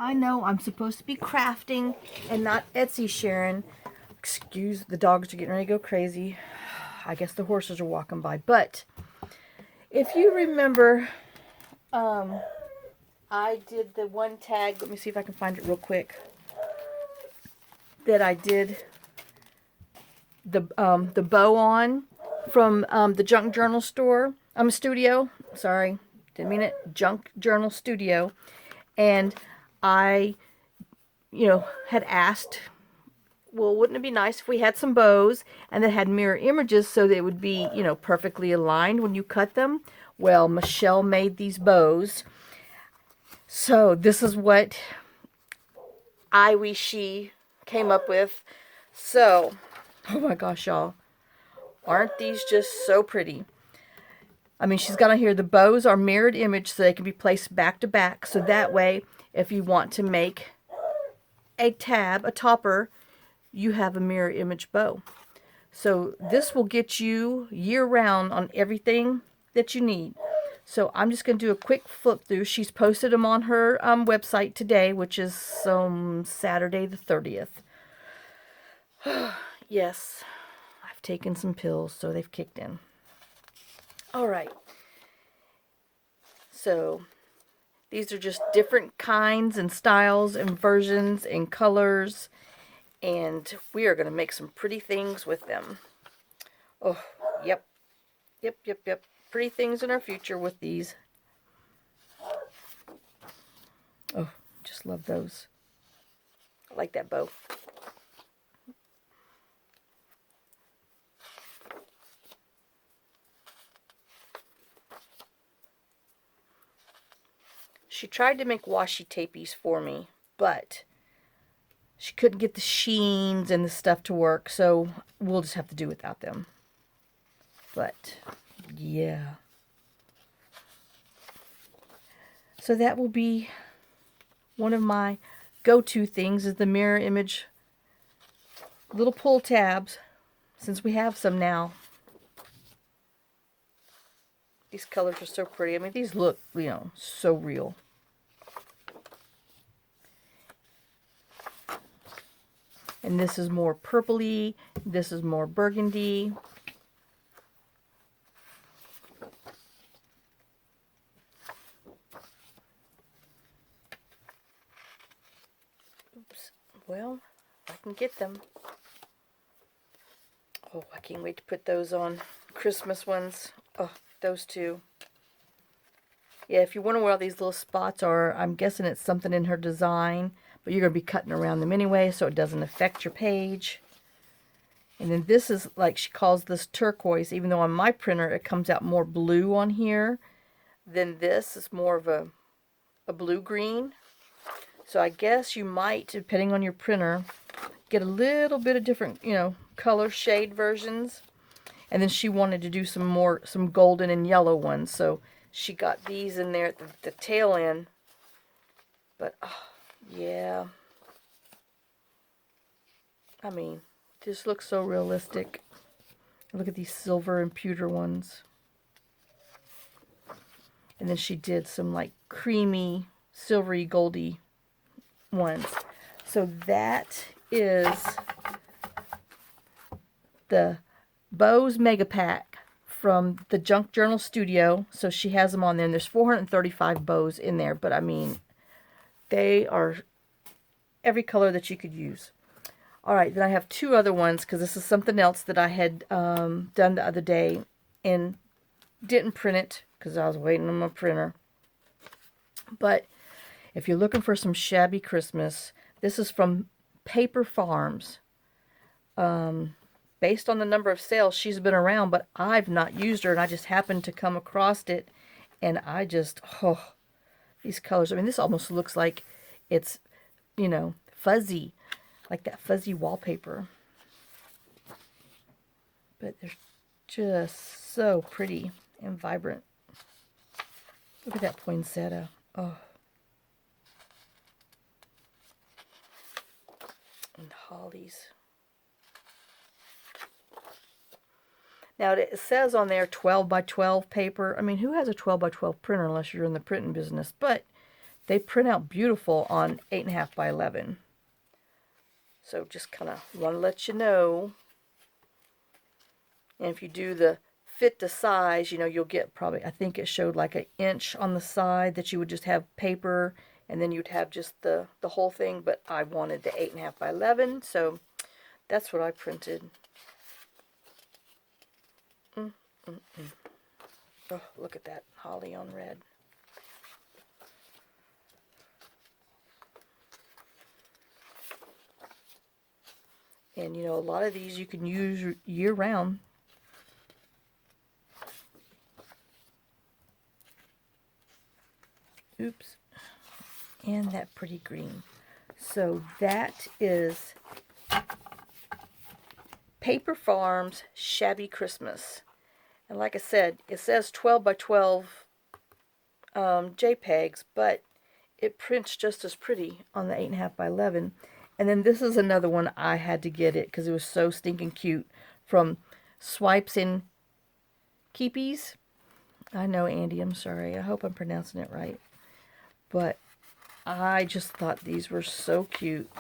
I know I'm supposed to be crafting and not Etsy sharing. Excuse, the dogs are getting ready to go crazy. I guess the horses are walking by. But if you remember, I did the one tag. Let me see if I can find it real quick. That I did the bow on from the Junk Journal store. Studio. Sorry, didn't mean it. Junk Journal Studio. And I, had asked, well, wouldn't it be nice if we had some bows and that had mirror images so they would be, perfectly aligned when you cut them? Well, Michelle made these bows. So this is what she came up with. So, oh my gosh, y'all. Aren't these just so pretty? I mean, she's got on here, the bows are mirrored image so they can be placed back to back. So that way, if you want to make a tab, a topper, you have a mirror image bow. So this will get you year round on everything that you need. So I'm just going to do a quick flip through. She's posted them on her website today, which is Saturday the 30th. Yes, I've taken some pills, so they've kicked in. All right. So these are just different kinds and styles and versions and colors. And we are going to make some pretty things with them. Oh, yep. Yep. Pretty things in our future with these. Oh, just love those. I like that bow. She tried to make washi tapies for me, but she couldn't get the sheens and the stuff to work, so we'll just have to do without them. But, yeah. So that will be one of my go-to things, is the mirror image little pull tabs, since we have some now. These colors are so pretty. I mean, these look, so real. And this is more purpley. This is more burgundy. Oops. Well, I can get them. Oh, I can't wait to put those on. Christmas ones. Oh, those two. Yeah, if you wonder where all these little spots are, I'm guessing it's something in her design. But you're going to be cutting around them anyway, so it doesn't affect your page. And then this is, like, she calls this turquoise, even though on my printer it comes out more blue on here. Then this is more of a blue-green. So I guess you might, depending on your printer, get a little bit of different, color shade versions. And then she wanted to do some golden and yellow ones. So she got these in there at the tail end. But, oh, yeah. I mean, this looks so realistic. Look at these silver and pewter ones. And then she did some like creamy, silvery, goldy ones. So that is the Bows Mega Pack from the Junk Journal Studio. So she has them on there, and there's 435 bows in there. But I mean, they are every color that you could use. All right, then I have two other ones, because this is something else that I had done the other day and didn't print it because I was waiting on my printer. But if you're looking for some Shabby Christmas, this is from PaperFarms. Based on the number of sales, she's been around, but I've not used her, and I just happened to come across it, and I just, oh, these colors. I mean, this almost looks like it's, fuzzy. Like that fuzzy wallpaper. But they're just so pretty and vibrant. Look at that poinsettia. Oh. And hollies. Now it says on there 12 by 12 paper. I mean, who has a 12 by 12 printer unless you're in the printing business? But they print out beautiful on 8.5 by 11. So just kind of want to let you know. And if you do the fit to size, you know, you'll get probably, I think it showed like an inch on the side that you would just have paper, and then you'd have just the whole thing, but I wanted the 8.5 by 11, so that's what I printed. Oh, look at that holly on red. And you know, a lot of these you can use year-round. Oops. And that pretty green. So that is PaperFarms Shabby Christmas. And like I said, it says 12 by 12 JPEGs, but it prints just as pretty on the 8.5 by 11. And then this is another one I had to get it because it was so stinking cute, from SwipesAndKeepies. I know, Andy, I'm sorry. I hope I'm pronouncing it right. But I just thought these were so cute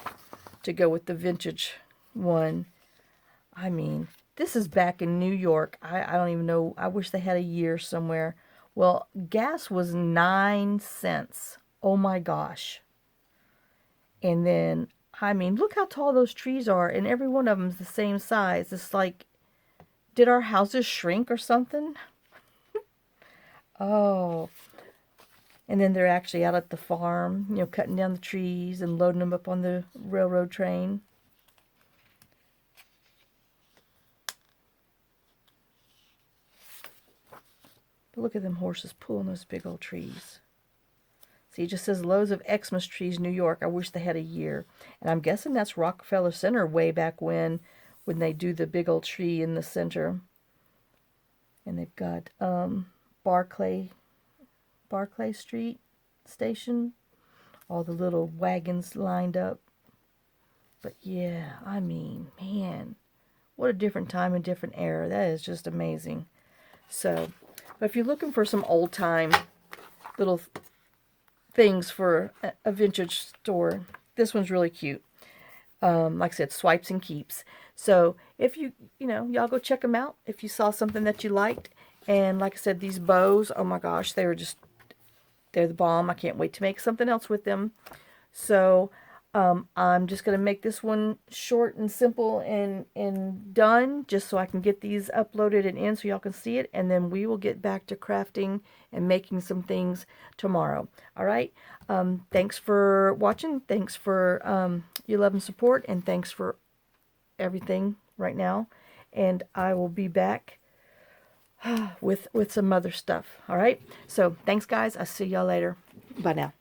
to go with the vintage one. I mean, this is back in New York. I don't even know. I wish they had a year somewhere. Well, gas was 9 cents. Oh my gosh. And then, I mean, look how tall those trees are, and every one of them is the same size. It's like, did our houses shrink or something? Oh. And then they're actually out at the farm, you know, cutting down the trees and loading them up on the railroad train. But look at them horses pulling those big old trees. See, it just says loads of Xmas trees, New York. I wish they had a year. And I'm guessing that's Rockefeller Center way back when they do the big old tree in the center. And they've got Barclay Street station. All the little wagons lined up. But yeah, I mean, man, what a different time and different era. That is just amazing. So, but if you're looking for some old time little things for a vintage store, this one's really cute. Like I said, Swipes and Keeps. So if you know, y'all go check them out if you saw something that you liked. And like I said, these bows, oh my gosh, they're the bomb. I can't wait to make something else with them. So I'm just going to make this one short and simple and done, just so I can get these uploaded and in so y'all can see it. And then we will get back to crafting and making some things tomorrow. All right. Thanks for watching. Thanks for your love and support. And thanks for everything right now. And I will be back with some other stuff. All right. So thanks, guys. I'll see y'all later. Bye now.